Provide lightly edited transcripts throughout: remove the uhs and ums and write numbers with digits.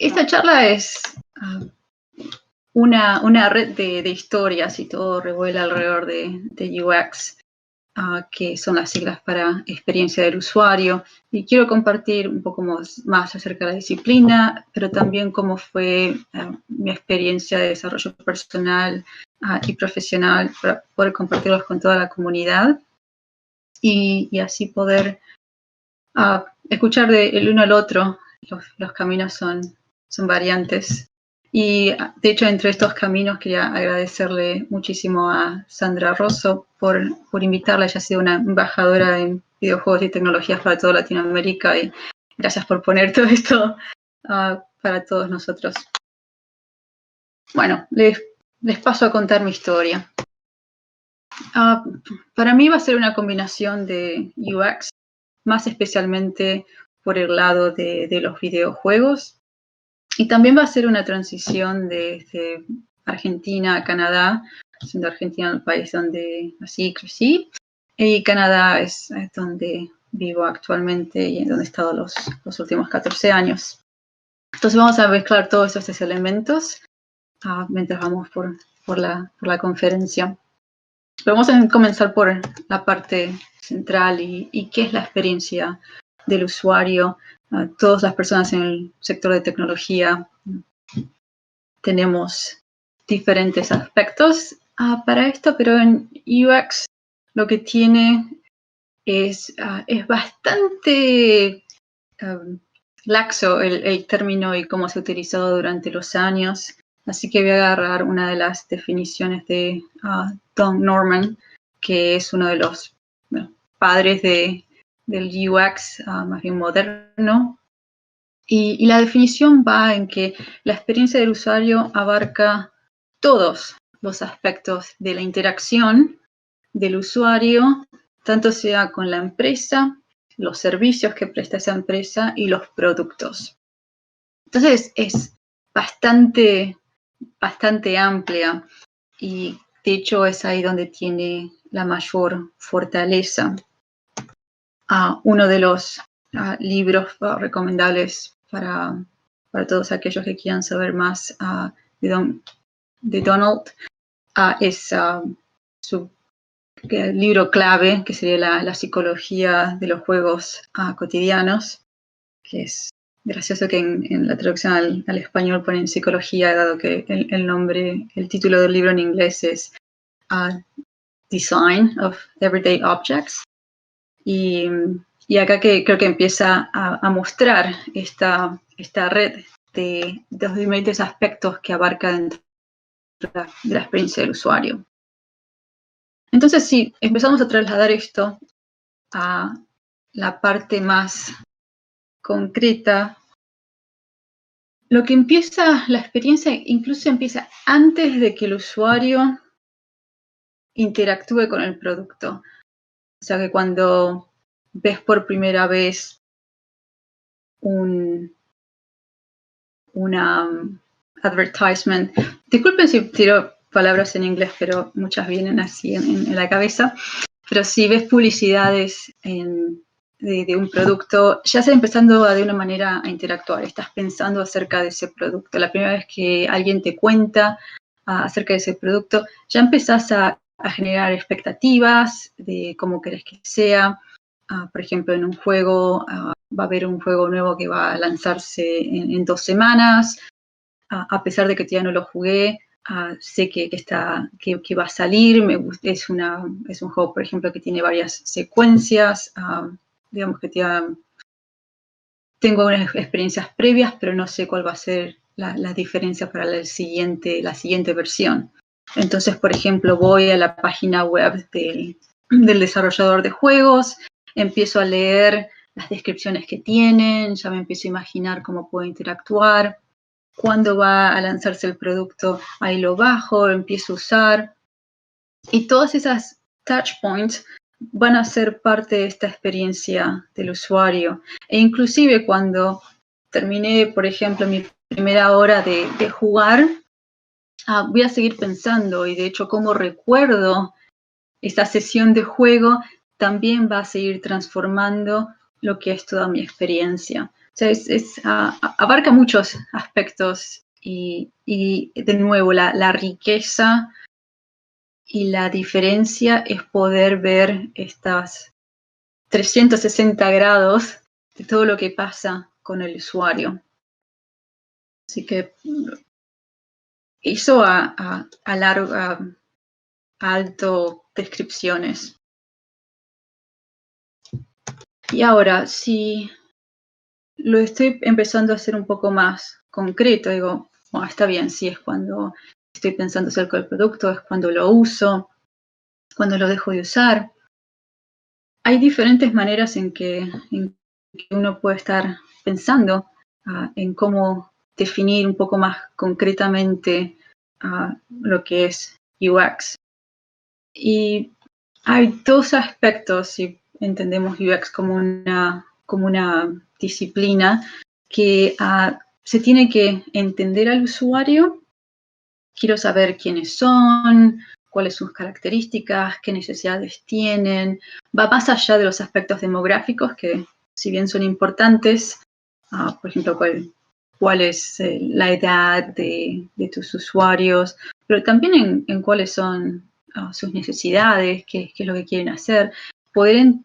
Esta charla es una red de historias y todo revuela alrededor de UX, que son las siglas para experiencia del usuario. Y quiero compartir un poco más acerca de la disciplina, pero también cómo fue mi experiencia de desarrollo personal y profesional para poder compartirlos con toda la comunidad y así poder escuchar del uno al otro. Los caminos son variantes. Y de hecho, entre estos caminos quería agradecerle muchísimo a Sandra Rosso por invitarla. Ella ha sido una embajadora en videojuegos y tecnologías para toda Latinoamérica y gracias por poner todo esto para todos nosotros. Bueno, les paso a contar mi historia. Para mí va a ser una combinación de UX, más especialmente por el lado de los videojuegos. Y también va a ser una transición desde Argentina a Canadá, siendo Argentina el país donde nací y crecí, y Canadá es donde vivo actualmente y en donde he estado los últimos 14 años. Entonces vamos a mezclar todos estos elementos mientras vamos por la conferencia. Pero vamos a comenzar por la parte central y qué es la experiencia del usuario. Todas las personas en el sector de tecnología tenemos diferentes aspectos para esto, pero en UX lo que tiene es bastante laxo el término y cómo se ha utilizado durante los años. Así que voy a agarrar una de las definiciones de Don Norman, que es uno de los padres del UX más bien moderno. Y la definición va en que la experiencia del usuario abarca todos los aspectos de la interacción del usuario, tanto sea con la empresa, los servicios que presta esa empresa y los productos. Entonces es bastante amplia y de hecho es ahí donde tiene la mayor fortaleza. Uno de los libros recomendables para todos aquellos que quieran saber más de Donald es su libro clave, que sería la psicología de los juegos cotidianos, que es gracioso que en la traducción al español ponen psicología, dado que el título del libro en inglés es Design of Everyday Objects. Y acá que creo que empieza a mostrar esta red de los diferentes aspectos que abarca dentro de la experiencia del usuario. Entonces, si empezamos a trasladar esto a la parte más concreta, lo que empieza, la experiencia incluso empieza antes de que el usuario interactúe con el producto. O sea que cuando ves por primera vez una advertisement, disculpen si tiro palabras en inglés, pero muchas vienen así en la cabeza, pero si ves publicidades de un producto, ya estás empezando de una manera a interactuar, estás pensando acerca de ese producto. La primera vez que alguien te cuenta acerca de ese producto, ya empezás a generar expectativas de cómo querés que sea. Por ejemplo, en un juego, va a haber un juego nuevo que va a lanzarse en 2 semanas. A pesar de que todavía no lo jugué, sé que va a salir. Es un juego, por ejemplo, que tiene varias secuencias. Digamos que tengo unas experiencias previas, pero no sé cuál va a ser la diferencia para la siguiente versión. Entonces, por ejemplo, voy a la página web del desarrollador de juegos, empiezo a leer las descripciones que tienen, ya me empiezo a imaginar cómo puedo interactuar. Cuando va a lanzarse el producto, ahí lo bajo, lo empiezo a usar. Y todas esas touch points van a ser parte de esta experiencia del usuario. E inclusive cuando terminé, por ejemplo, mi primera hora de jugar, voy a seguir pensando, y de hecho cómo recuerdo esta sesión de juego también va a seguir transformando lo que es toda mi experiencia. sea, abarca muchos aspectos y de nuevo, la riqueza y la diferencia es poder ver estas 360 grados de todo lo que pasa con el usuario. Así que eso a alto descripciones. Y ahora, si lo estoy empezando a hacer un poco más concreto, digo, bueno, está bien, sí, es cuando estoy pensando acerca del producto, es cuando lo uso, cuando lo dejo de usar. Hay diferentes maneras en que uno puede estar pensando en cómo definir un poco más concretamente lo que es UX. Y hay dos aspectos, si entendemos UX como una disciplina, que se tiene que entender al usuario. Quiero saber quiénes son, cuáles son sus características, qué necesidades tienen. Va más allá de los aspectos demográficos, que si bien son importantes, por ejemplo, cuál es la edad de tus usuarios, pero también en cuáles son sus necesidades, qué es lo que quieren hacer. Poder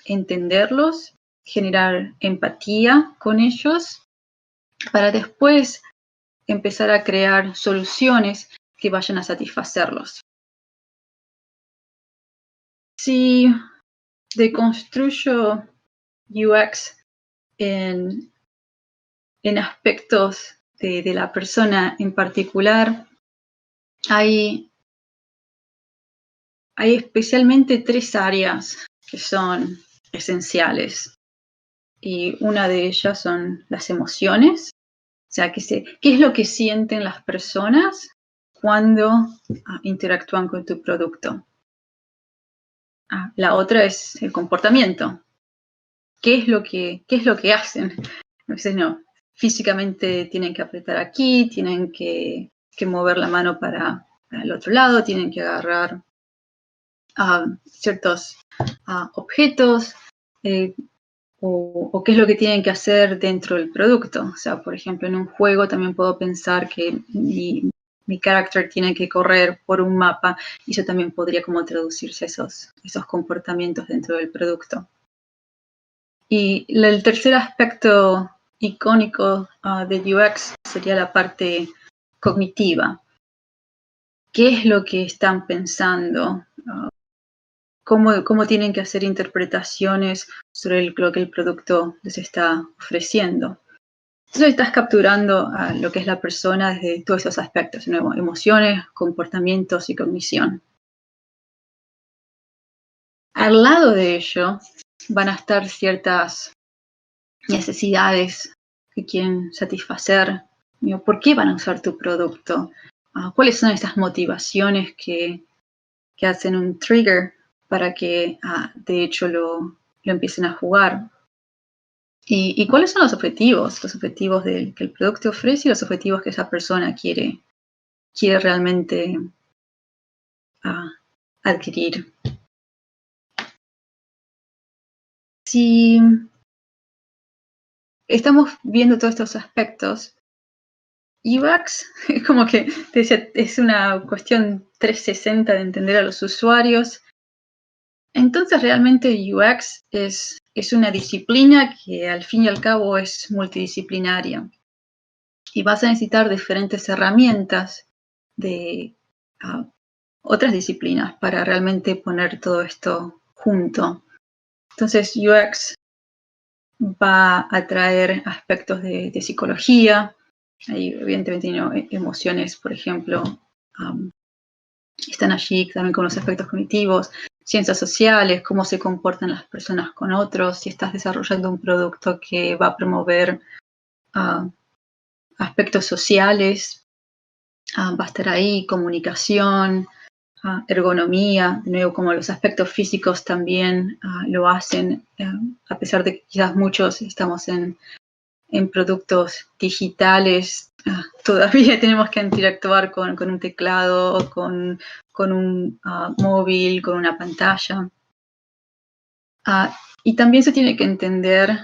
entenderlos, generar empatía con ellos, para después empezar a crear soluciones que vayan a satisfacerlos. Si deconstruyo UX en aspectos de la persona en particular, hay especialmente 3 áreas que son esenciales. Y una de ellas son las emociones. O sea, ¿qué es lo que sienten las personas cuando interactúan con tu producto? La otra es el comportamiento. ¿Qué es lo que hacen? No, físicamente tienen que apretar aquí, tienen que mover la mano para el otro lado, tienen que agarrar ciertos objetos, o qué es lo que tienen que hacer dentro del producto. O sea, por ejemplo, en un juego también puedo pensar que mi character tiene que correr por un mapa y eso también podría como traducirse esos comportamientos dentro del producto. Y el tercer aspecto icónico de UX sería la parte cognitiva. ¿Qué es lo que están pensando? ¿Cómo tienen que hacer interpretaciones sobre lo que el producto les está ofreciendo? Entonces estás capturando lo que es la persona desde todos esos aspectos, ¿no? Emociones, comportamientos y cognición. Al lado de ello van a estar ciertas necesidades que quieren satisfacer. ¿Por qué van a usar tu producto? ¿Cuáles son esas motivaciones que hacen un trigger para que de hecho lo empiecen a jugar? ¿Y cuáles son los objetivos? Los objetivos que el producto ofrece y los objetivos que esa persona quiere realmente adquirir. Si estamos viendo todos estos aspectos, UX es como que te decía, es una cuestión 360 de entender a los usuarios. Entonces realmente UX es una disciplina que al fin y al cabo es multidisciplinaria. Y vas a necesitar diferentes herramientas de otras disciplinas para realmente poner todo esto junto. Entonces UX va a traer aspectos de psicología. Hay evidentemente emociones, por ejemplo, están allí también con los aspectos cognitivos, ciencias sociales, cómo se comportan las personas con otros, si estás desarrollando un producto que va a promover aspectos sociales, va a estar ahí, comunicación, ergonomía, de nuevo como los aspectos físicos también lo hacen, a pesar de que quizás muchos estamos en productos digitales, todavía tenemos que interactuar con un teclado, con un móvil, con una pantalla. Y también se tiene que entender,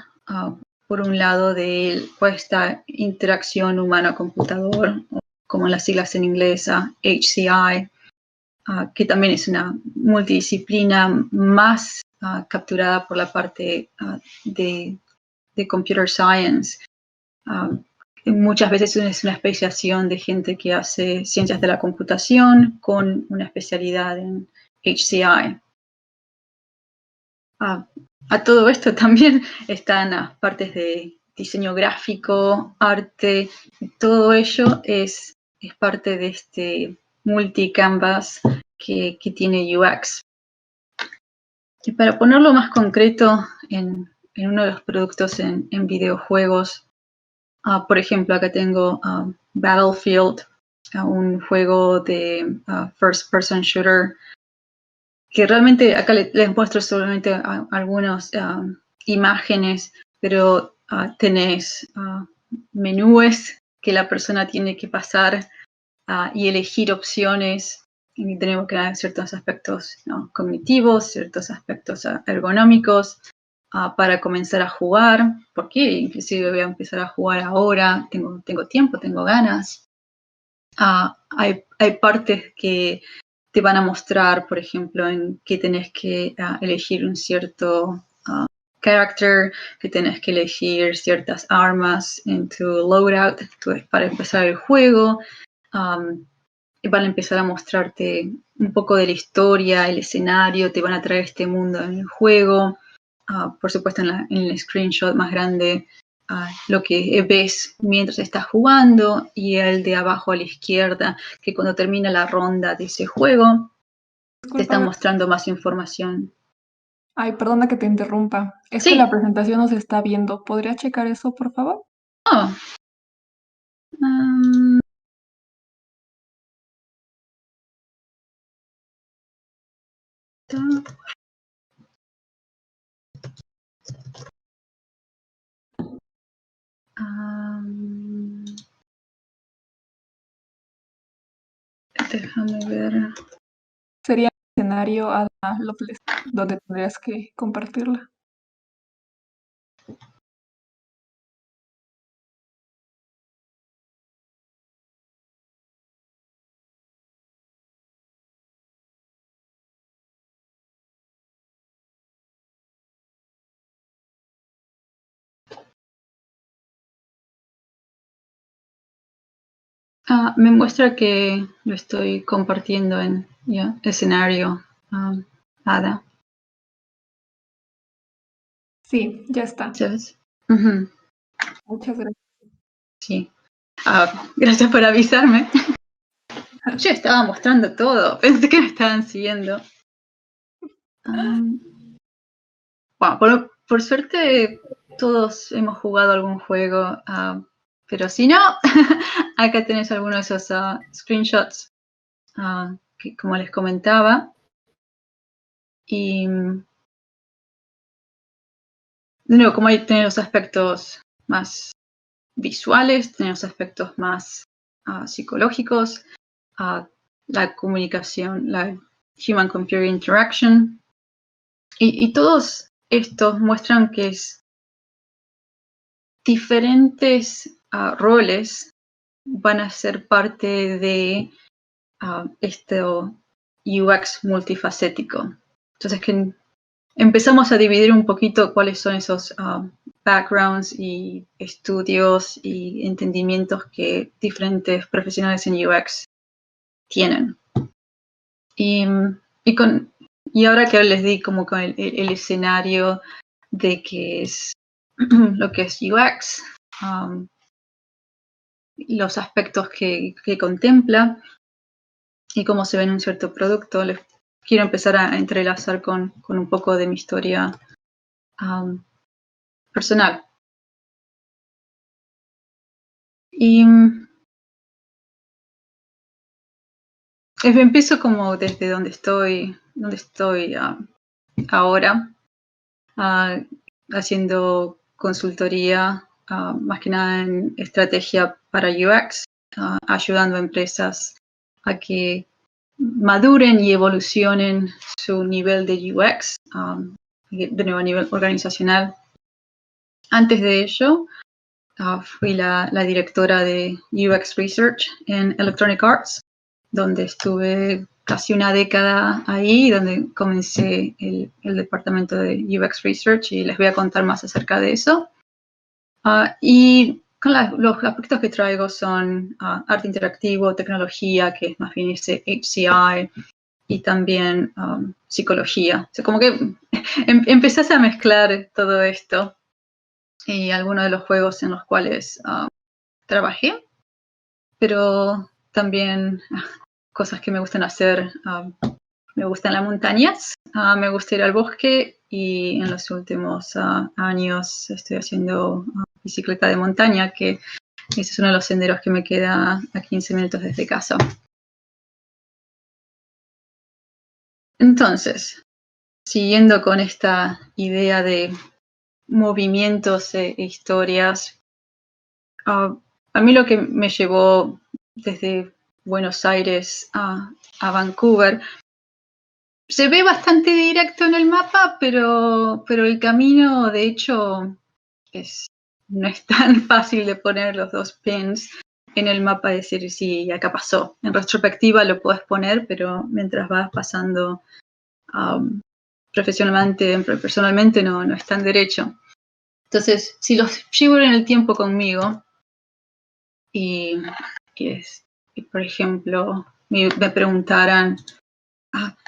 por un lado, de esta interacción humano-computador, como las siglas en inglés, HCI, que también es una multidisciplina más capturada por la parte de computer science. Muchas veces es una especialización de gente que hace ciencias de la computación con una especialidad en HCI. A todo esto también están las partes de diseño gráfico, arte, todo ello es parte de este multi-canvas que tiene UX. Y para ponerlo más concreto en uno de los productos en videojuegos, por ejemplo, acá tengo Battlefield, un juego de first person shooter, que realmente acá les muestro solamente algunas imágenes, pero tenés menúes que la persona tiene que pasar y elegir opciones. Y tenemos que dar ciertos aspectos cognitivos, ciertos aspectos ergonómicos para comenzar a jugar, porque inclusive voy a empezar a jugar ahora, tengo tiempo, tengo ganas. Hay partes que te van a mostrar, por ejemplo, en que tenés que elegir un cierto character, que tenés que elegir ciertas armas en tu loadout para empezar el juego. Van a empezar a mostrarte un poco de la historia, el escenario, te van a traer este mundo en el juego. Por supuesto, en el screenshot más grande, lo que ves mientras estás jugando, y el de abajo a la izquierda, que cuando termina la ronda de ese juego, te está mostrando más información. Ay, perdona que te interrumpa. Es Sí. Que la presentación no se está viendo. ¿Podría checar eso, por favor? Oh. Déjame ver. Sería el escenario Ada Lovelace, donde tendrías que compartirla. Me muestra que lo estoy compartiendo en escenario, Ada. Sí, ya está. ¿Sabes? Muchas gracias. Sí. Gracias por avisarme. Yo estaba mostrando todo. Pensé que me estaban siguiendo. Bueno, por suerte todos hemos jugado algún juego, pero si no, acá tenés algunos de esos screenshots que, como les comentaba. Y de nuevo, como ahí tenés los aspectos más visuales, tenés aspectos más psicológicos, la comunicación, la human-computer interaction, y todos estos muestran que diferentes roles van a ser parte de este UX multifacético. Entonces, que empezamos a dividir un poquito cuáles son esos backgrounds y estudios y entendimientos que diferentes profesionales en UX tienen. Y ahora que les di como con el escenario de qué es lo que es UX, los aspectos que contempla y cómo se ve en un cierto producto, les quiero empezar a entrelazar con un poco de mi historia personal. Y empiezo como desde donde estoy ahora, haciendo consultoría, más que nada en estrategia para UX, ayudando a empresas a que maduren y evolucionen su nivel de UX, de nuevo a nivel organizacional. Antes de ello, fui la directora de UX Research en Electronic Arts, donde estuve casi una década ahí, donde comencé el departamento de UX Research y les voy a contar más acerca de eso. Y con los aspectos que traigo son arte interactivo, tecnología, que es más bien ese HCI, y también psicología. O sea, como que empezás a mezclar todo esto y algunos de los juegos en los cuales trabajé, pero también cosas que me gustan hacer. Me gustan las montañas, me gusta ir al bosque y en los últimos años estoy haciendo bicicleta de montaña, que ese es uno de los senderos que me queda a 15 minutos desde casa. Entonces, siguiendo con esta idea de movimientos e historias, a mí lo que me llevó desde Buenos Aires a Vancouver, se ve bastante directo en el mapa, pero el camino, de hecho, no es tan fácil de poner los dos pins en el mapa y decir, sí, acá pasó. En retrospectiva lo puedes poner, pero mientras vas pasando personalmente no es tan derecho. Entonces, si los llevo en el tiempo conmigo y por ejemplo, me preguntaran,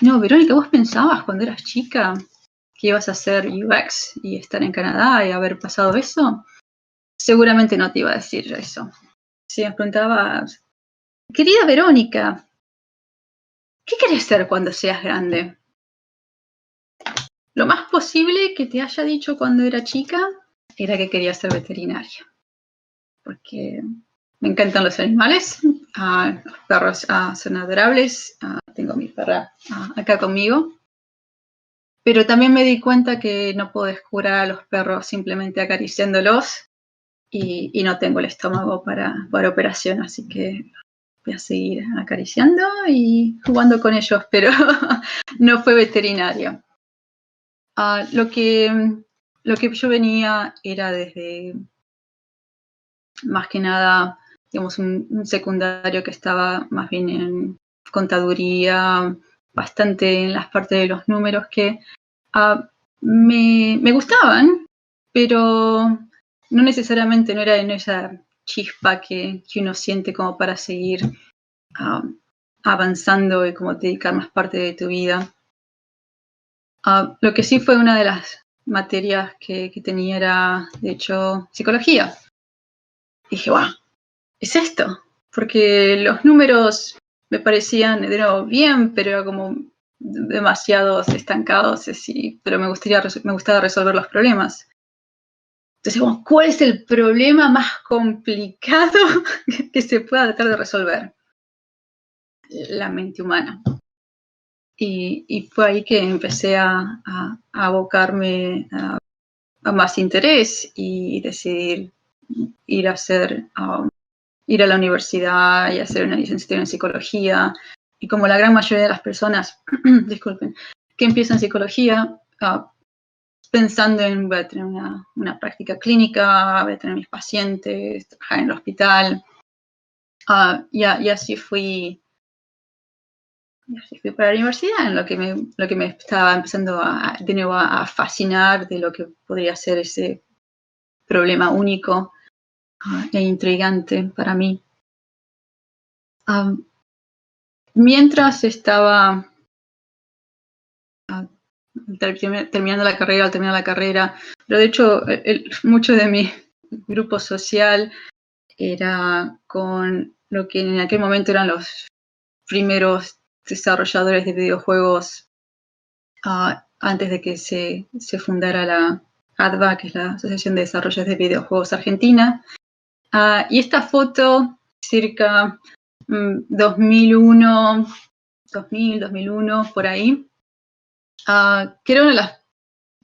no, Verónica, ¿vos pensabas cuando eras chica que ibas a hacer UX y estar en Canadá y haber pasado eso? Seguramente no te iba a decir eso. Si me preguntabas, querida Verónica, ¿qué querés ser cuando seas grande? Lo más posible que te haya dicho cuando era chica era que quería ser veterinaria. Porque me encantan los animales, los perros son adorables, tengo a mi perra acá conmigo. Pero también me di cuenta que no podés curar a los perros simplemente acariciándolos y no tengo el estómago para operación, así que voy a seguir acariciando y jugando con ellos, pero no fue veterinario. Lo que yo venía era desde, más que nada, digamos, un secundario que estaba más bien en contaduría, bastante en las partes de los números que me gustaban, pero no necesariamente no era en esa chispa que uno siente como para seguir avanzando y como dedicar más parte de tu vida. Lo que sí fue una de las materias que tenía era, de hecho, psicología. Dije, wow, es esto, porque los números me parecían, de nuevo, bien, pero era como demasiados estancados, así, pero me gustaba resolver los problemas. Entonces, ¿cuál es el problema más complicado que se pueda tratar de resolver? La mente humana. Y fue ahí que empecé a abocarme a más interés y decidir ir a la universidad y hacer una licenciatura en psicología. Y como la gran mayoría de las personas, disculpen, que empiezan psicología pensando en voy a tener una práctica clínica, voy a tener mis pacientes, trabajar en el hospital. Y así fui para la universidad, en lo que me estaba empezando de nuevo a fascinar de lo que podría ser ese problema único e intrigante para mí. Mientras estaba terminando la carrera, pero de hecho mucho de mi grupo social era con lo que en aquel momento eran los primeros desarrolladores de videojuegos antes de que se fundara la ADVA, que es la Asociación de Desarrollos de Videojuegos Argentina. Y esta foto, circa 2001, por ahí, que era una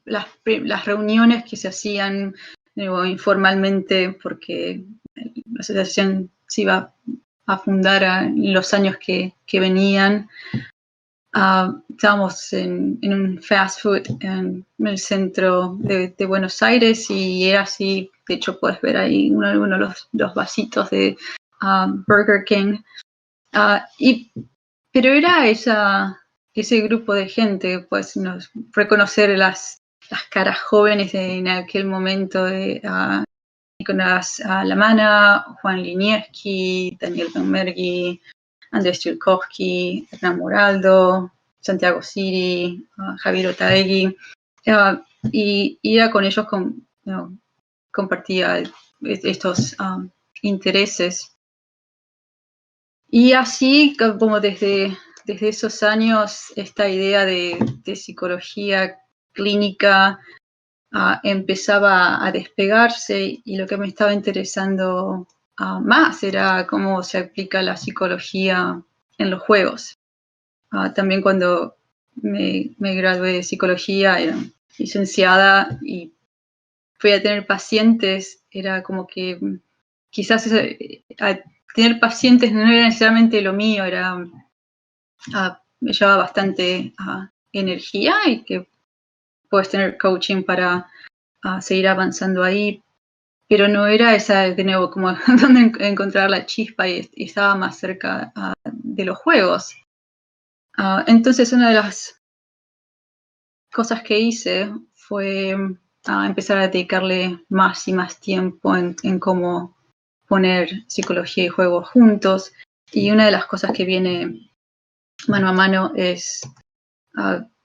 de las reuniones que se hacían informalmente porque la asociación se iba a fundar en los años que venían. Estábamos en un fast food en el centro de Buenos Aires y era así. De hecho, puedes ver ahí uno de los vasitos de Burger King. Pero era ese grupo de gente, pues reconocer las caras jóvenes en aquel momento de Nicolás Lamana, Juan Linieski, Daniel Domergui, Andrés Chilkovsky, Hernán Moraldo, Santiago Siri, Javier Otaegui, y era con ellos compartía estos intereses. Y así como desde esos años, esta idea de psicología clínica empezaba a despegarse, y lo que me estaba interesando más era cómo se aplica la psicología en los juegos. También cuando me gradué de psicología, era licenciada y fui a tener pacientes, era como que quizás tener pacientes no era necesariamente lo mío, me llevaba bastante energía, y que puedes tener coaching para seguir avanzando ahí, pero no era esa, de nuevo, como donde encontrar la chispa, y estaba más cerca de los juegos. Entonces, una de las cosas que hice fue empezar a dedicarle más y más tiempo en cómo poner psicología y juegos juntos, y una de las cosas que viene mano a mano es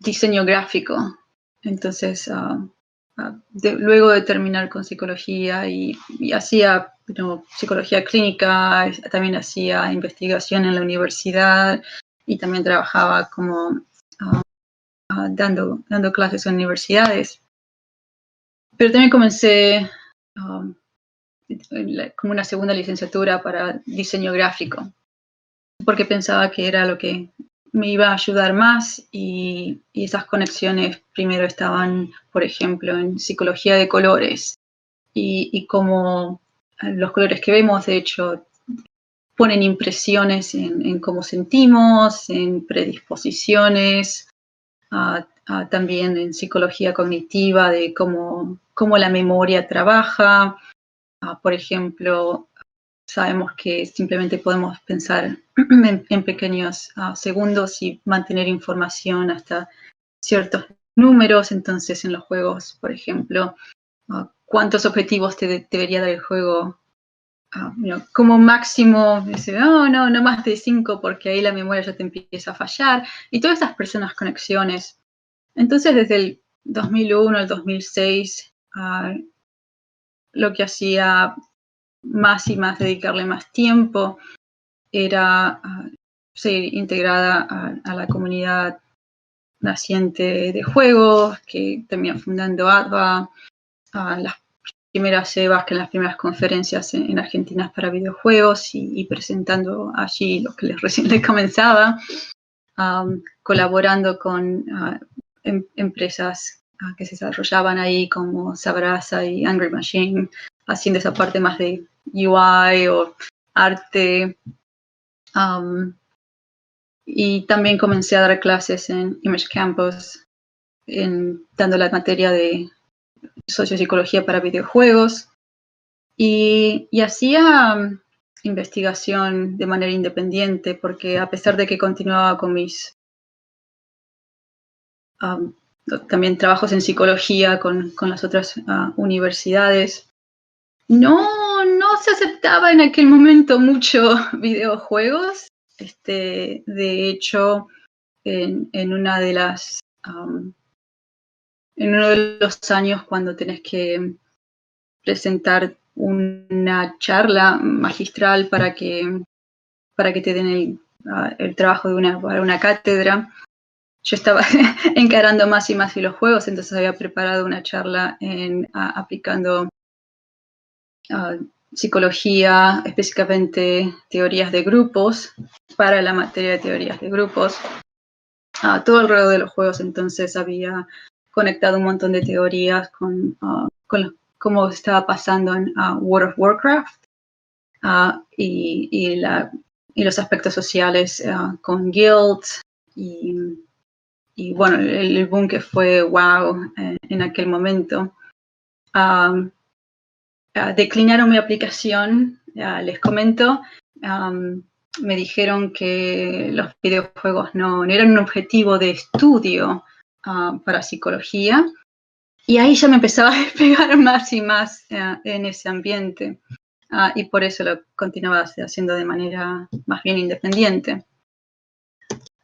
diseño gráfico. Entonces, luego de terminar con psicología y hacía psicología clínica, también hacía investigación en la universidad, y también trabajaba como dando clases en universidades. Pero también comencé como una segunda licenciatura para diseño gráfico, porque pensaba que era lo que me iba a ayudar más, y esas conexiones primero estaban, por ejemplo, en psicología de colores, y cómo los colores que vemos, de hecho, ponen impresiones en cómo sentimos, en predisposiciones, también en psicología cognitiva, de cómo la memoria trabaja. Por ejemplo, sabemos que simplemente podemos pensar en pequeños segundos y mantener información hasta ciertos números. Entonces, en los juegos, por ejemplo, ¿cuántos objetivos te debería dar el juego? Como máximo, dice, no más de 5, porque ahí la memoria ya te empieza a fallar. Y todas estas personas conexiones. Entonces, desde el 2001 al 2006, lo que hacía más y más, dedicarle más tiempo, era ser integrada a la comunidad naciente de juegos, que termina fundando ADVA, las primeras EVAs, que en las primeras conferencias en Argentina para videojuegos, y presentando allí lo que recién les comenzaba, colaborando con empresas que se desarrollaban ahí, como Sabrasa y Angry Machine, haciendo esa parte más de UI o arte. Y también comencé a dar clases en Image Campus, dando la materia de sociopsicología para videojuegos, y hacía investigación de manera independiente, porque a pesar de que continuaba con mis también trabajos en psicología con las otras universidades, no se aceptaba en aquel momento mucho videojuegos. De hecho, en una de las en uno de los años, cuando tenés que presentar una charla magistral para que te den el trabajo para una cátedra, yo estaba encarando más y más videojuegos. Entonces había preparado una charla aplicando psicología, específicamente teorías de grupos, para la materia de teorías de grupos, todo alrededor de los juegos. Entonces había conectado un montón de teorías con cómo estaba pasando en World of Warcraft, y los aspectos sociales con guilds, y bueno, el boom que fue wow en aquel momento. Declinaron mi aplicación, les comento. Me dijeron que los videojuegos no eran un objetivo de estudio para psicología. Y ahí ya me empezaba a despegar más y más en ese ambiente. Y por eso lo continuaba haciendo de manera más bien independiente.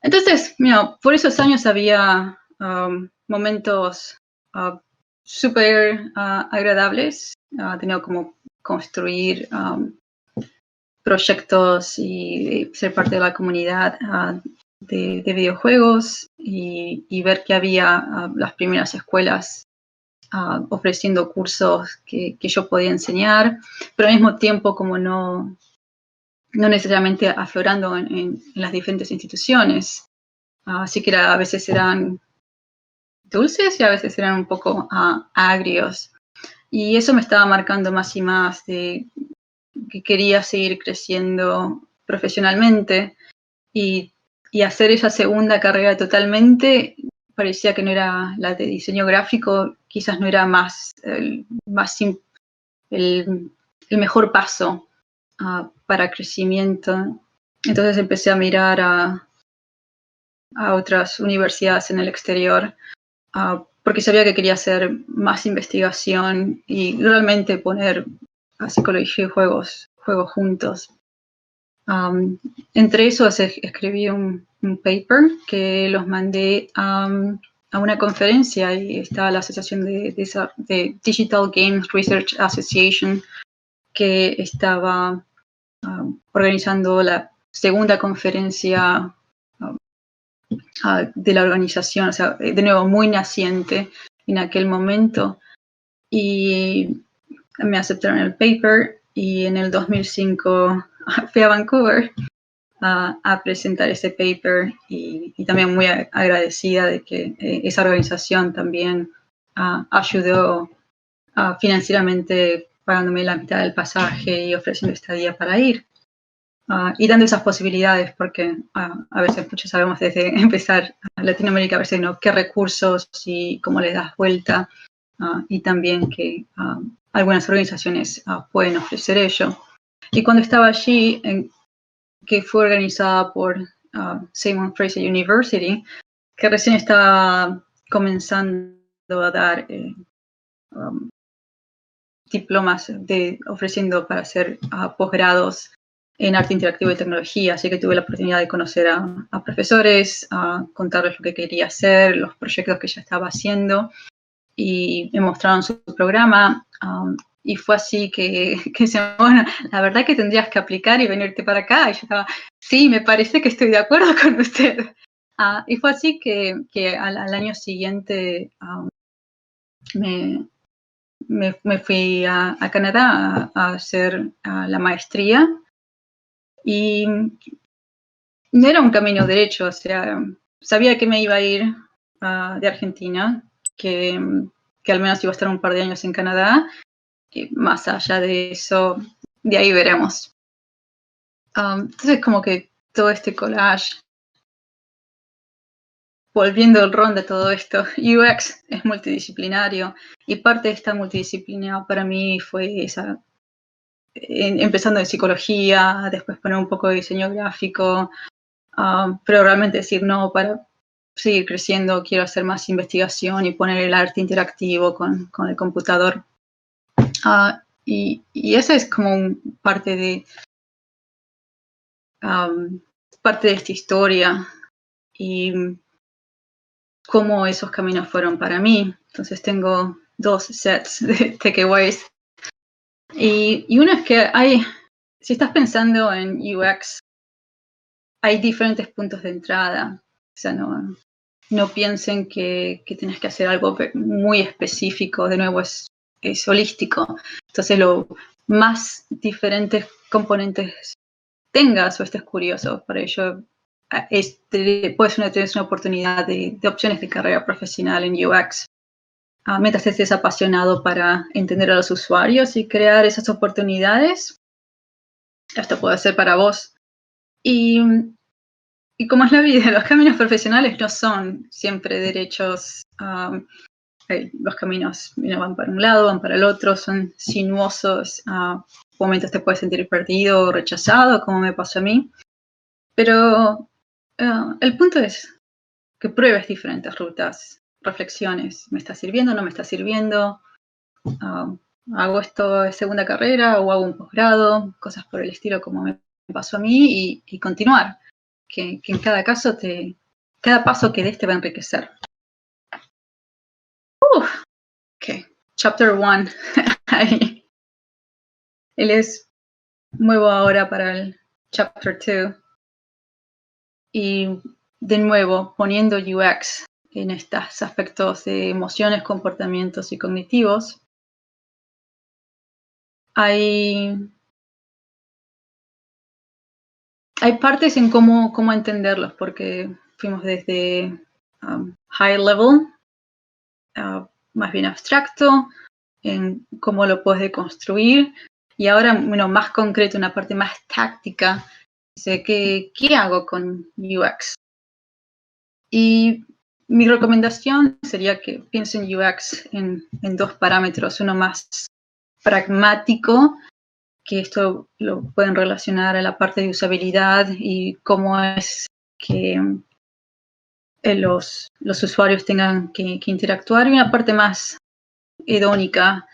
Entonces, mira, por esos años había momentos súper agradables. Tenía como construir proyectos y ser parte de la comunidad de videojuegos y ver que había las primeras escuelas ofreciendo cursos que yo podía enseñar, pero al mismo tiempo como no necesariamente aflorando en las diferentes instituciones. Así que a veces eran dulces y a veces eran un poco agrios. Y eso me estaba marcando más y más de que quería seguir creciendo profesionalmente y hacer esa segunda carrera totalmente. Parecía que no era la de diseño gráfico, quizás no era el mejor paso para crecimiento. Entonces empecé a mirar a otras universidades en el exterior porque sabía que quería hacer más investigación y realmente poner a psicología y juegos juntos. Entre esos escribí un paper que los mandé a una conferencia y estaba la asociación de Digital Games Research Association que estaba organizando la segunda conferencia de la organización, o sea, de nuevo muy naciente en aquel momento, y me aceptaron el paper y en el 2005 fui a Vancouver a presentar ese paper y también muy agradecida de que esa organización también ayudó financieramente pagándome la mitad del pasaje y ofreciendo estadía para ir. Y dando esas posibilidades, porque a veces muchos sabemos desde empezar a Latinoamérica, a veces no, qué recursos y cómo les das vuelta, y también que algunas organizaciones pueden ofrecer ello. Y cuando estaba allí, que fue organizada por Simon Fraser University, que recién estaba comenzando a dar diplomas ofreciendo para hacer posgrados en arte interactivo y tecnología, así que tuve la oportunidad de conocer a profesores, a contarles lo que quería hacer, los proyectos que ya estaba haciendo, y me mostraron su programa, y fue así que bueno, la verdad que tendrías que aplicar y venirte para acá, y yo estaba, sí, me parece que estoy de acuerdo con usted. Y fue así que al año siguiente me fui a Canadá a hacer la maestría. Y no era un camino derecho, o sea, sabía que me iba a ir de Argentina, que al menos iba a estar un par de años en Canadá, y más allá de eso, de ahí veremos. Entonces como que todo este collage, volviendo al ron de todo esto, UX es multidisciplinario y parte de esta multidisciplina para mí fue esa, empezando de psicología, después poner un poco de diseño gráfico, pero realmente decir no, para seguir creciendo quiero hacer más investigación y poner el arte interactivo con el computador. Y esa es como parte de esta historia y cómo esos caminos fueron para mí. Entonces tengo dos sets de takeaways. Y uno es que si estás pensando en UX, hay diferentes puntos de entrada. O sea, no piensen que tienes que hacer algo muy específico. De nuevo, es holístico. Entonces, lo más diferentes componentes tengas o estés curioso. Por ello, puedes tener una oportunidad de opciones de carrera profesional en UX. Mientras estés apasionado para entender a los usuarios y crear esas oportunidades, esto puede ser para vos. Y y como es la vida, los caminos profesionales no son siempre derechos. Los caminos van para un lado, van para el otro, son sinuosos. Por momentos te puedes sentir perdido o rechazado, como me pasó a mí. Pero el punto es que pruebes diferentes rutas, reflexiones. ¿Me está sirviendo? ¿No me está sirviendo? ¿Hago esto de segunda carrera o hago un posgrado? Cosas por el estilo como me pasó a mí y continuar. Que en cada caso cada paso que des te va a enriquecer. Ok, chapter 1. Él es nuevo ahora para el chapter 2. Y de nuevo, poniendo UX en estos aspectos de emociones, comportamientos y cognitivos, hay partes en cómo entenderlos, porque fuimos desde high level, más bien abstracto, en cómo lo puedes deconstruir, y ahora más concreto, una parte más táctica. Dice, ¿qué hago con UX? Y mi recomendación sería que piensen UX en dos parámetros, uno más pragmático, que esto lo pueden relacionar a la parte de usabilidad y cómo es que los usuarios tengan que interactuar, y una parte más hedónica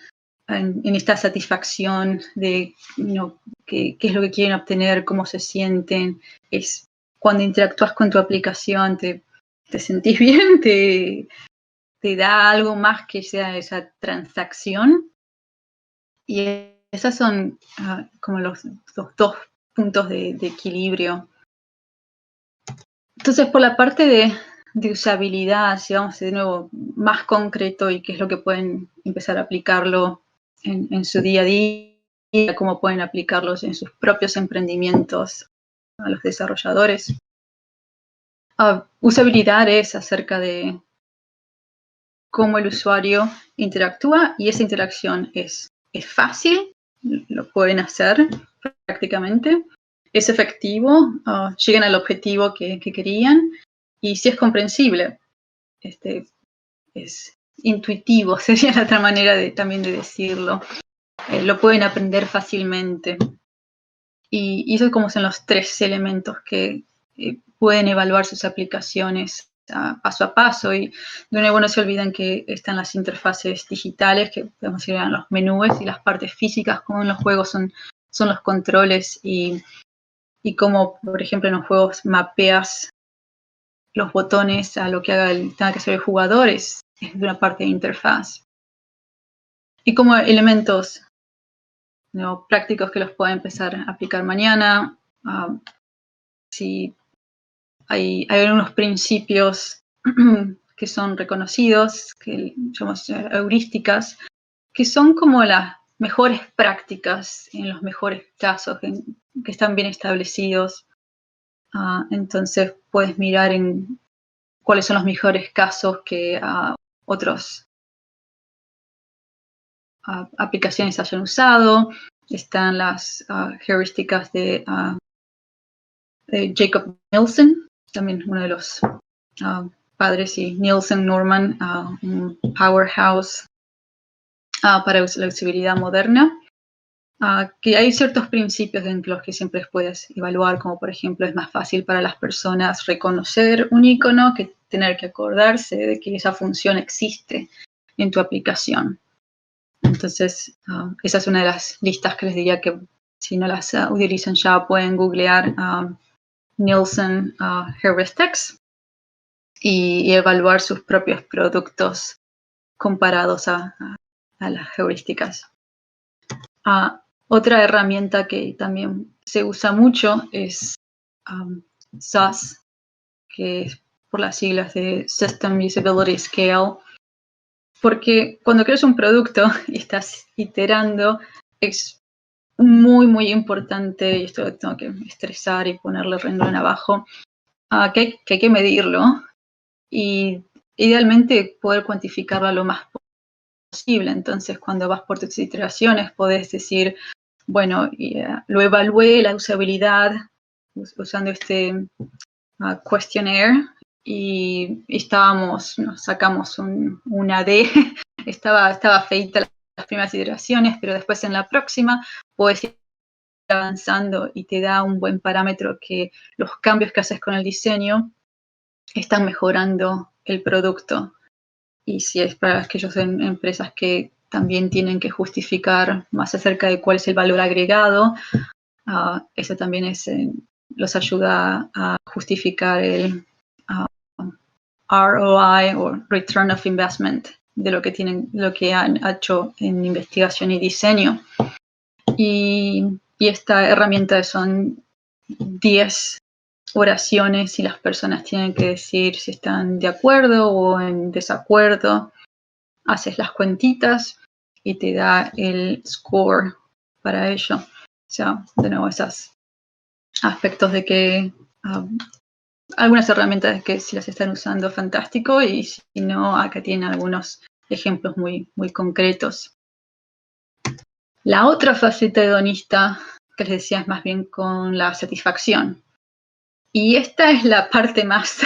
en esta satisfacción de qué es lo que quieren obtener, cómo se sienten. Es cuando interactúas con tu aplicación, te sentís bien, te da algo más que sea esa transacción. Y esas son como los dos puntos de equilibrio. Entonces, por la parte de usabilidad, si vamos de nuevo más concreto y qué es lo que pueden empezar a aplicarlo en su día a día, cómo pueden aplicarlos en sus propios emprendimientos a los desarrolladores. Usabilidad es acerca de cómo el usuario interactúa, y esa interacción es fácil, lo pueden hacer prácticamente, es efectivo, llegan al objetivo que querían, y si es comprensible, es intuitivo, sería la otra manera también de decirlo. Lo pueden aprender fácilmente. Y eso como son los tres elementos que pueden evaluar sus aplicaciones paso a paso. Y de nuevo no se olviden que están las interfaces digitales, que podemos ir a los menús, y las partes físicas, como en los juegos son los controles, y como, por ejemplo, en los juegos mapeas los botones a lo que tenga que hacer el jugador, es de una parte de interfaz. Y como elementos prácticos que los pueda empezar a aplicar mañana, si hay algunos principios que son reconocidos, que llamamos heurísticas, que son como las mejores prácticas en los mejores casos, que están bien establecidos. Entonces puedes mirar en cuáles son los mejores casos que otras aplicaciones hayan usado. Están las heurísticas de Jacob Nielsen, también uno de los padres, y Nielsen Norman, un powerhouse para la usabilidad moderna. Que hay ciertos principios en los que siempre puedes evaluar, como por ejemplo es más fácil para las personas reconocer un icono que tener que acordarse de que esa función existe en tu aplicación. Entonces, esa es una de las listas que les diría que si no las utilizan ya, pueden googlear Nielsen Heuristics y evaluar sus propios productos comparados a las heurísticas. Otra herramienta que también se usa mucho es SAS, que es por las siglas de System Usability Scale, porque cuando creas un producto y estás iterando, es muy, muy importante, y esto lo tengo que estresar y ponerle renglón abajo, que hay que medirlo, y idealmente poder cuantificarlo lo más posible. Entonces, cuando vas por tus iteraciones, podés decir, bueno, lo evalué, la usabilidad, usando este questionnaire y nos sacamos una D, estaba feita las primeras iteraciones, pero después en la próxima puedes ir avanzando y te da un buen parámetro que los cambios que haces con el diseño están mejorando el producto. Y si es para aquellas empresas que también tienen que justificar más acerca de cuál es el valor agregado, eso también los ayuda a justificar el ROI o Return of Investment de lo que han hecho en investigación y diseño. Y esta herramienta son 10 oraciones y las personas tienen que decir si están de acuerdo o en desacuerdo. Haces las cuentitas y te da el score para ello. O sea, de nuevo, esos aspectos de que algunas herramientas que si las están usando, fantástico, y si no, acá tienen algunos ejemplos muy, muy concretos. La otra faceta hedonista que les decía es más bien con la satisfacción. Y esta es la parte más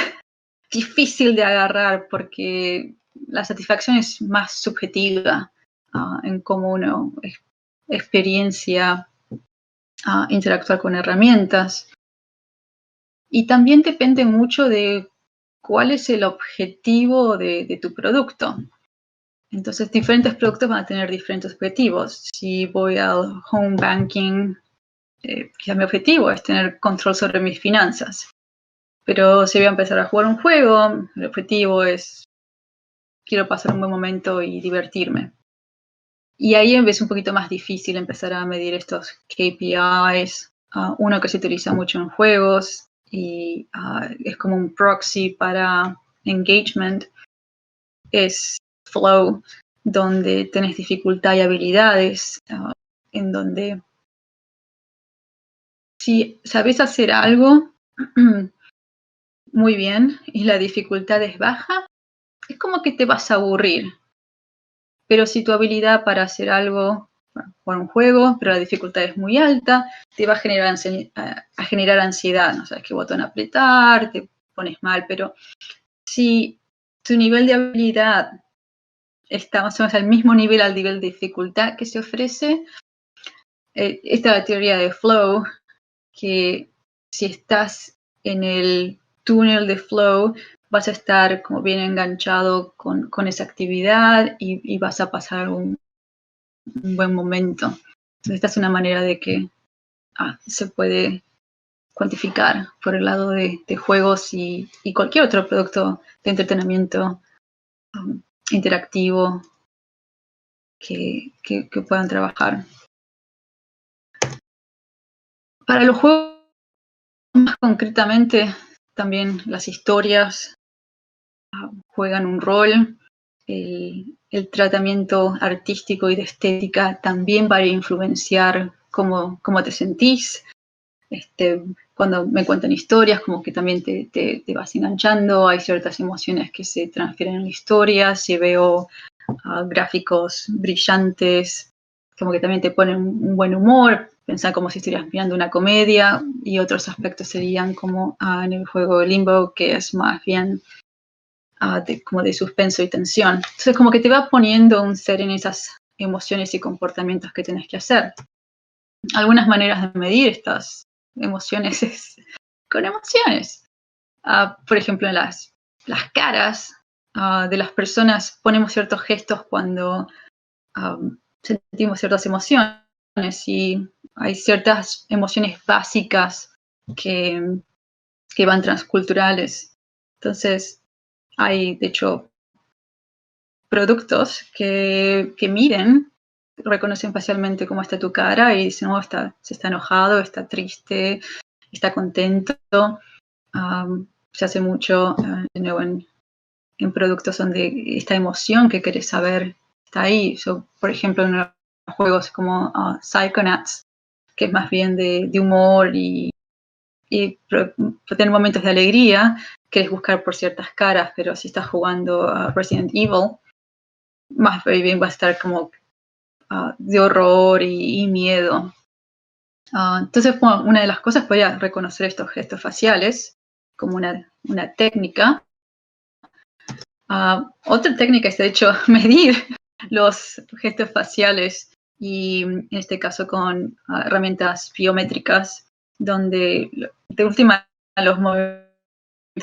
difícil de agarrar porque la satisfacción es más subjetiva en cómo uno experiencia interactuar con herramientas. Y también depende mucho de cuál es el objetivo de tu producto. Entonces, diferentes productos van a tener diferentes objetivos. Si voy al home banking, quizás mi objetivo es tener control sobre mis finanzas. Pero si voy a empezar a jugar un juego, el objetivo es quiero pasar un buen momento y divertirme. Y ahí es un poquito más difícil empezar a medir estos KPIs. Uno que se utiliza mucho en juegos y es como un proxy para engagement es flow, donde tenés dificultad y habilidades, en donde si sabes hacer algo muy bien y la dificultad es baja, es como que te vas a aburrir. Pero si tu habilidad para hacer algo, jugar un juego, pero la dificultad es muy alta, te va a generar ansiedad, no sabes qué botón apretar, te pones mal, pero si tu nivel de habilidad está más o menos al mismo nivel al nivel de dificultad que se ofrece, esta es la teoría de flow, que si estás en el túnel de flow, vas a estar como bien enganchado con esa actividad y vas a pasar un buen momento. Entonces, esta es una manera de que se puede cuantificar por el lado de juegos y cualquier otro producto de entretenimiento interactivo que puedan trabajar. Para los juegos, más concretamente, también las historias juegan un rol. El tratamiento artístico y de estética también va a influenciar cómo te sentís. Cuando me cuentan historias, como que también te vas enganchando, hay ciertas emociones que se transfieren en la historia. Si veo gráficos brillantes, como que también te ponen un buen humor, pensar como si estuvieras mirando una comedia, y otros aspectos serían como en el juego Limbo, que es más bien como de suspenso y tensión. Entonces como que te va poniendo un ser en esas emociones y comportamientos que tienes que hacer. Algunas maneras de medir estas emociones es con emociones. Por ejemplo, en las caras de las personas ponemos ciertos gestos cuando sentimos ciertas emociones, y hay ciertas emociones básicas que van transculturales. Entonces, hay, de hecho, productos que miden, reconocen facialmente cómo está tu cara y dicen, se está enojado, está triste, está contento. Se hace mucho, de nuevo, en productos donde esta emoción que querés saber está ahí. Yo, por ejemplo, en juegos como Psychonauts, que es más bien de humor y tener momentos de alegría, querés buscar por ciertas caras, pero si estás jugando Resident Evil, más bien va a estar como de horror y miedo. Entonces, una de las cosas podría reconocer estos gestos faciales como una técnica. Otra técnica es, de hecho, medir los gestos faciales y en este caso con herramientas biométricas, donde de última los movimientos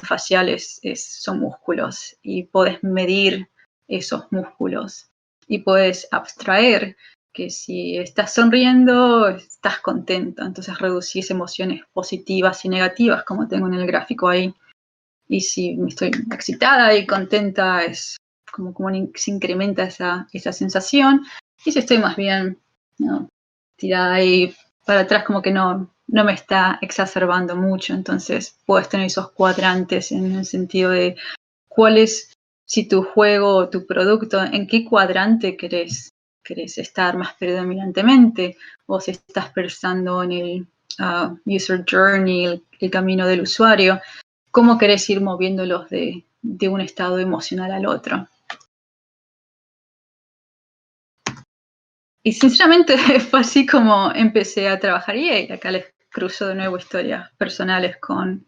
faciales son músculos y puedes medir esos músculos y puedes abstraer que si estás sonriendo, estás contento, entonces reducís emociones positivas y negativas, como tengo en el gráfico ahí. Y si estoy excitada y contenta, es como se incrementa esa sensación. Y si estoy más bien, ¿no?, tirada ahí para atrás, como que no me está exacerbando mucho. Entonces puedes tener esos cuadrantes en el sentido de cuál es, si tu juego o tu producto, en qué cuadrante querés estar más predominantemente, o si estás pensando en el user journey, el camino del usuario, cómo querés ir moviéndolos de un estado emocional al otro. Y sinceramente fue así como empecé a trabajar y acá les cruzo de nuevo historias personales con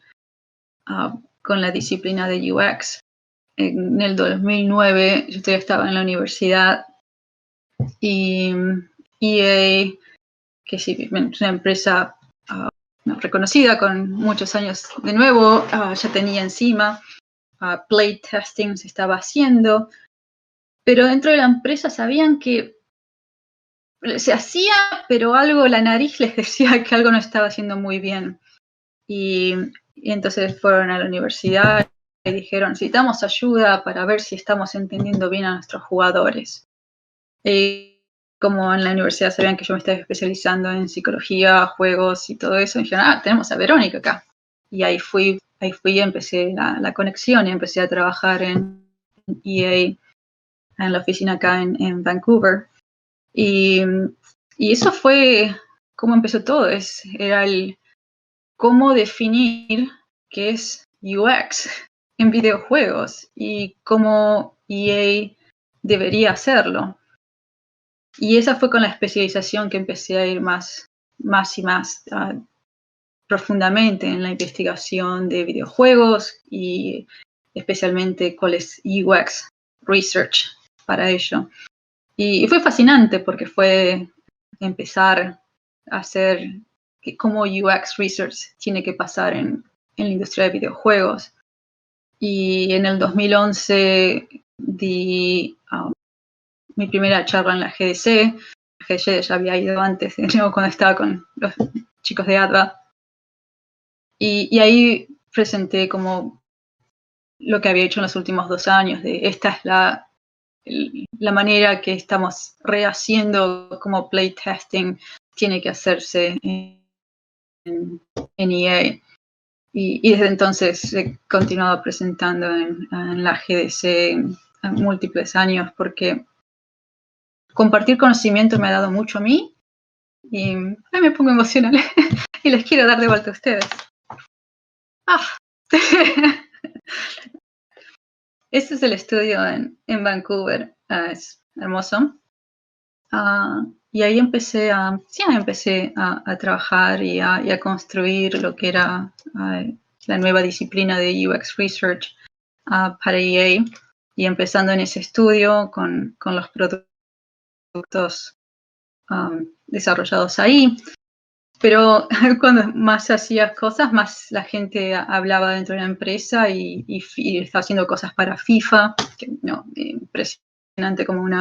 la disciplina de UX. En el 2009 yo todavía estaba en la universidad y EA, que sí, es una empresa reconocida con muchos años de nuevo, ya tenía encima. Playtesting se estaba haciendo, pero dentro de la empresa sabían que se hacía, pero algo, la nariz les decía que algo no estaba haciendo muy bien. Y entonces fueron a la universidad y dijeron, necesitamos ayuda para ver si estamos entendiendo bien a nuestros jugadores. Y como en la universidad sabían que yo me estaba especializando en psicología, juegos y todo eso, dijeron, tenemos a Verónica acá. Y ahí fui y empecé la conexión y empecé a trabajar en EA, en la oficina acá en Vancouver. Y eso fue cómo empezó todo. Era el cómo definir qué es UX en videojuegos y cómo EA debería hacerlo. Y esa fue con la especialización que empecé a ir más y más profundamente en la investigación de videojuegos y especialmente cuál es UX Research para ello. Y fue fascinante porque fue empezar a hacer cómo UX Research tiene que pasar en la industria de videojuegos. Y en el 2011 di mi primera charla en la GDC. La GDC ya había ido antes, cuando estaba con los chicos de ADVA. Y ahí presenté como lo que había hecho en los últimos 2 años, de esta es la manera que estamos rehaciendo como playtesting tiene que hacerse en EA. Y desde entonces he continuado presentando en la GDC en múltiples años porque compartir conocimiento me ha dado mucho a mí y me pongo emocional y les quiero dar de vuelta a ustedes. Este es el estudio en Vancouver, es hermoso. Y ahí empecé a trabajar y a construir lo que era la nueva disciplina de UX Research para EA, y empezando en ese estudio con los productos desarrollados ahí. Pero cuando más hacías cosas, más la gente hablaba dentro de la empresa y estaba haciendo cosas para FIFA, que no, impresionante como un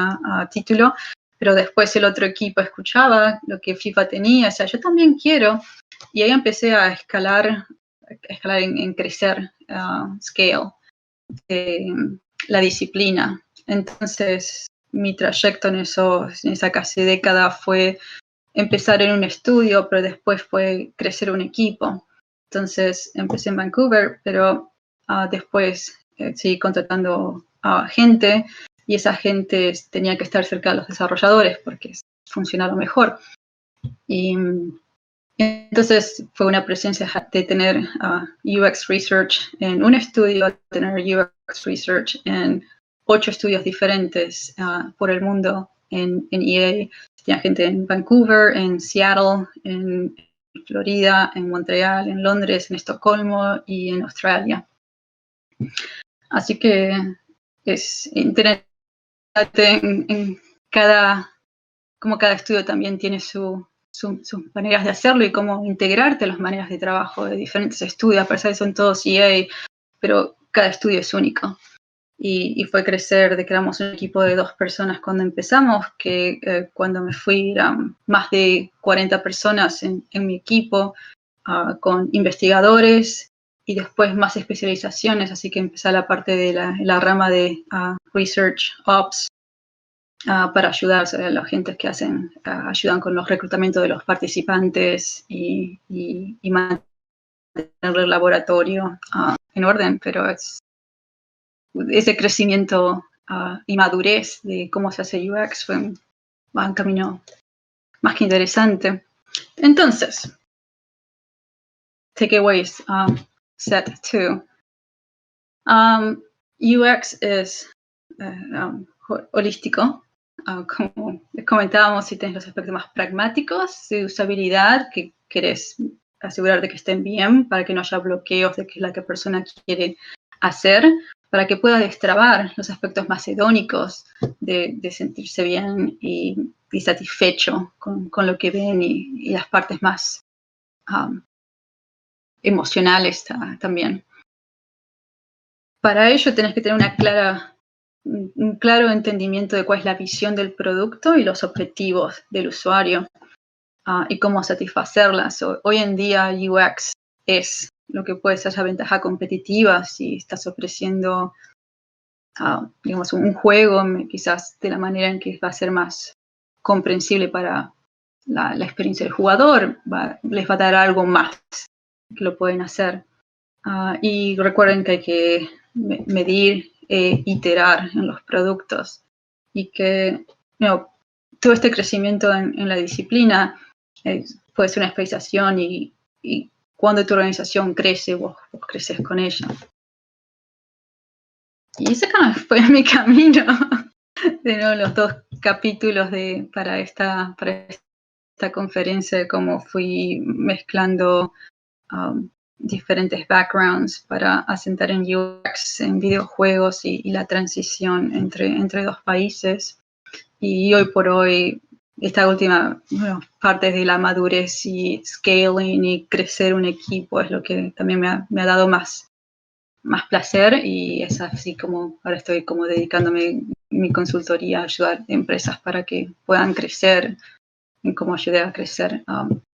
título. Pero después el otro equipo escuchaba lo que FIFA tenía, o sea, yo también quiero. Y ahí empecé a escalar en crecer, scale, la disciplina. Entonces, mi trayecto en esa casi década fue empezar en un estudio, pero después fue crecer un equipo. Entonces, empecé en Vancouver, pero después seguí contratando a gente, y esa gente tenía que estar cerca de los desarrolladores porque funcionaba mejor. Y entonces fue una presencia de tener UX Research en un estudio, tener UX Research en 8 estudios diferentes por el mundo en EA. Tenía gente en Vancouver, en Seattle, en Florida, en Montreal, en Londres, en Estocolmo y en Australia. Así que es interesante como cada estudio también tiene sus maneras de hacerlo y cómo integrarte a las maneras de trabajo de diferentes estudios. A pesar de que son todos EA, pero cada estudio es único. Y fue crecer de que éramos un equipo de 2 personas cuando empezamos, que cuando me fui eran más de 40 personas en mi equipo, con investigadores y después más especializaciones, así que empecé la parte de la rama de Research Ops para ayudar a los agentes que ayudan con los reclutamientos de los participantes y mantener el laboratorio en orden, pero ese crecimiento y madurez de cómo se hace UX fue un camino más que interesante. Entonces, takeaways, set 2. UX es holístico. Como les comentábamos, si tienes los aspectos más pragmáticos de usabilidad, que querés asegurar de que estén bien para que no haya bloqueos de qué es la que persona quiere hacer, para que pueda destrabar los aspectos más hedónicos de sentirse bien y satisfecho con lo que ven y las partes más emocionales también. Para ello tenés que tener un claro entendimiento de cuál es la visión del producto y los objetivos del usuario y cómo satisfacerlas. Hoy en día UX es lo que puede ser la ventaja competitiva si estás ofreciendo digamos, un juego, quizás de la manera en que va a ser más comprensible para la experiencia del jugador, les va a dar algo más que lo pueden hacer. Y recuerden que hay que medir e iterar en los productos y que todo este crecimiento en la disciplina puede ser una especialización y cuando tu organización crece, vos creces con ella. Y ese fue mi camino de los 2 capítulos para esta conferencia, de cómo fui mezclando diferentes backgrounds para asentar en UX, en videojuegos y la transición entre 2 países. Y hoy por hoy, esta última parte de la madurez y scaling y crecer un equipo es lo que también me ha dado más placer, y es así como ahora estoy como dedicándome mi consultoría a ayudar a empresas para que puedan crecer, y como ayudé a crecer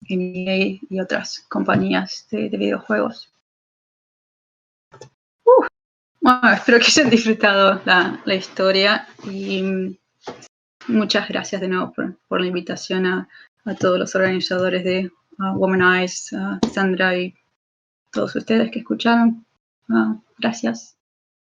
en EA y otras compañías de videojuegos. Bueno, espero que hayan disfrutado la historia y muchas gracias de nuevo por la invitación a todos los organizadores de Womanize, Sandra y todos ustedes que escucharon. Gracias.